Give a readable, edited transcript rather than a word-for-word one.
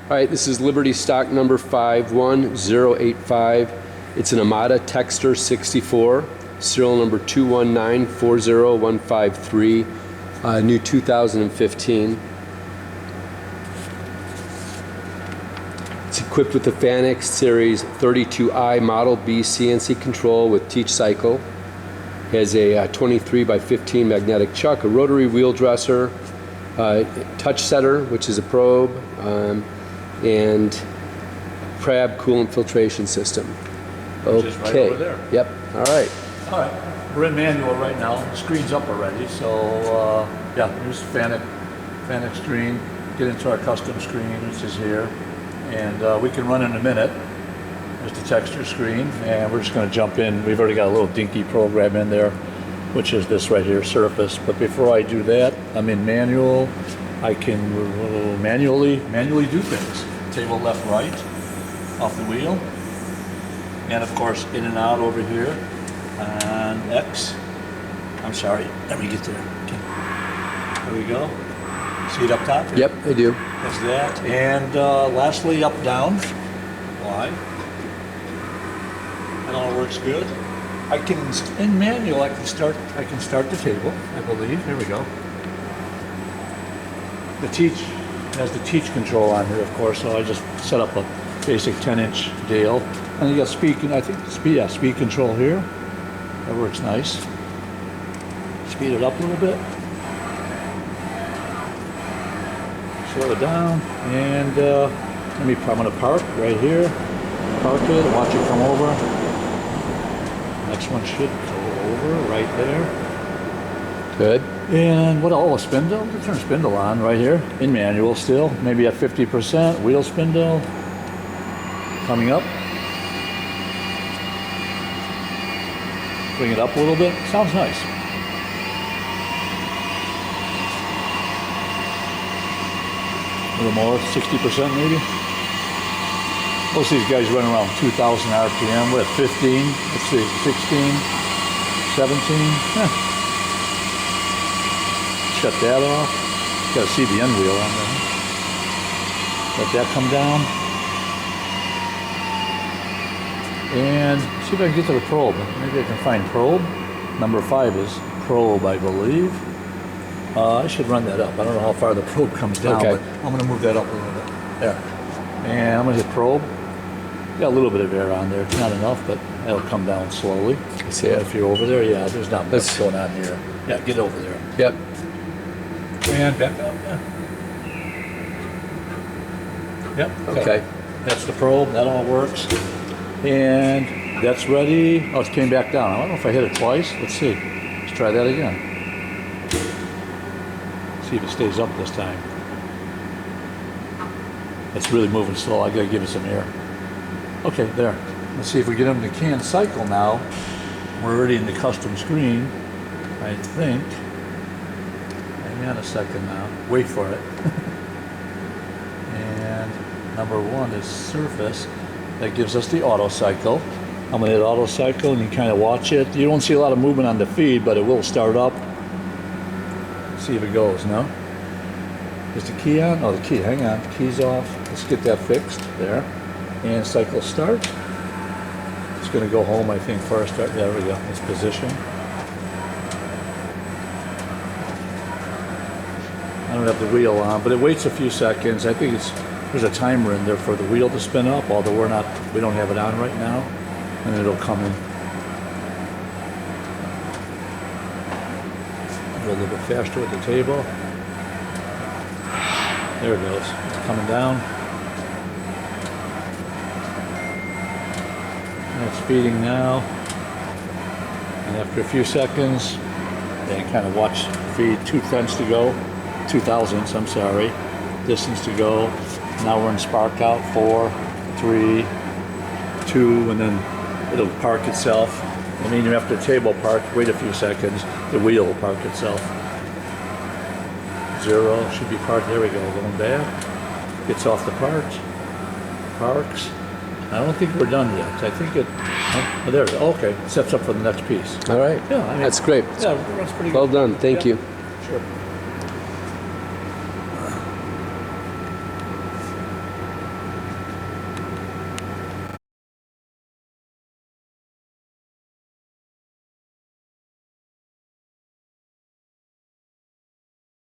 All right, this is Liberty stock number 51085. It's an Amada Techster 64, serial number 219-40153, new 2015. It's equipped with the Fanex Series 32i Model B CNC control with teach cycle. Has a 23 by 15 magnetic chuck, a rotary wheel dresser, touch setter, which is a probe, and crab coolant filtration system. Which is right over there. Yep. All right. All right. We're in manual right now. The screen's up already. So yeah, here's the Fanex screen. Get into our custom screen, which is here, and we can run in a minute. There's the Techster screen, and we're just going to jump in. We've already got a little dinky program in there, which is this right here, Surface. But before I do that, I'm in manual. I can manually do things. Table left, right, off the wheel, and of course in and out over here on X. I'm sorry, let me get there. Okay. There we go. See it up top here? Yep, I do. That's that. And lastly, up, down. Y. That all works good. I can, in manual, I can start the table, I believe. Here we go. The teach has the teach control on here, of course, so I just set up a basic 10-inch deal. And you got speed control here. That works nice. Speed it up a little bit. Slow it down, and I'm gonna park right here. Park it, watch it come over. Next one should go over right there. Good. And what? Oh, a spindle. Let's turn spindle on right here in manual still. Maybe at 50%. Wheel spindle coming up. Bring it up a little bit. Sounds nice. A little more, 60% maybe. Most of these guys run around 2,000 RPM. We're at 15. Let's see, 16, 17. Shut that off. Got a CBN wheel on there. Let that come down. And see if I can get to the probe. Maybe I can find probe. Number 5 is probe, I believe. I should run that up. I don't know how far the probe comes down, okay, but I'm going to move that up a little bit. There. And I'm going to hit probe. Got a little bit of air on there. Not enough, but that'll come down slowly. I see it. If you're over there, yeah, there's not much going on here. Yeah, get over there. Yep. And back up. Yeah. Yep. Okay. That's the probe. That all works. And that's ready. Oh, it came back down. I don't know if I hit it twice. Let's see. Let's try that again. See if it stays up this time. It's really moving slow. I gotta give it some air. Okay, there. Let's see if we get them to can cycle now. We're already in the custom screen, I think. Hang on a second now. Wait for it. And number 1 is Surface. That gives us the auto cycle. I'm gonna hit auto cycle and you kind of watch it. You don't see a lot of movement on the feed, but it will start up. See if it goes, no? Is the key on? Oh, the key, hang on, the key's off. Let's get that fixed, there. And cycle start. It's gonna go home, I think, first. There we go, it's position. I don't have the wheel on, but it waits a few seconds. I think there's a timer in there for the wheel to spin up, although we don't have it on right now. And it'll come in. Go a little bit faster with the table. There it goes. It's coming down. And it's feeding now. And after a few seconds, then kind of watch feed 2 tenths to go. 2 thousandths, I'm sorry. Distance to go. Now we're in spark out. 4, 3, 2, and then it'll park itself. And then after the table park, wait a few seconds, the wheel will park itself. 0 should be parked. There we go. Going back. Gets off the parts. Parks. I don't think we're done yet. I think it. Oh, there it is. Okay. Sets up for the next piece. All right. Yeah. I mean, that's great. Yeah, that's pretty good. Well done. Thank you. Sure.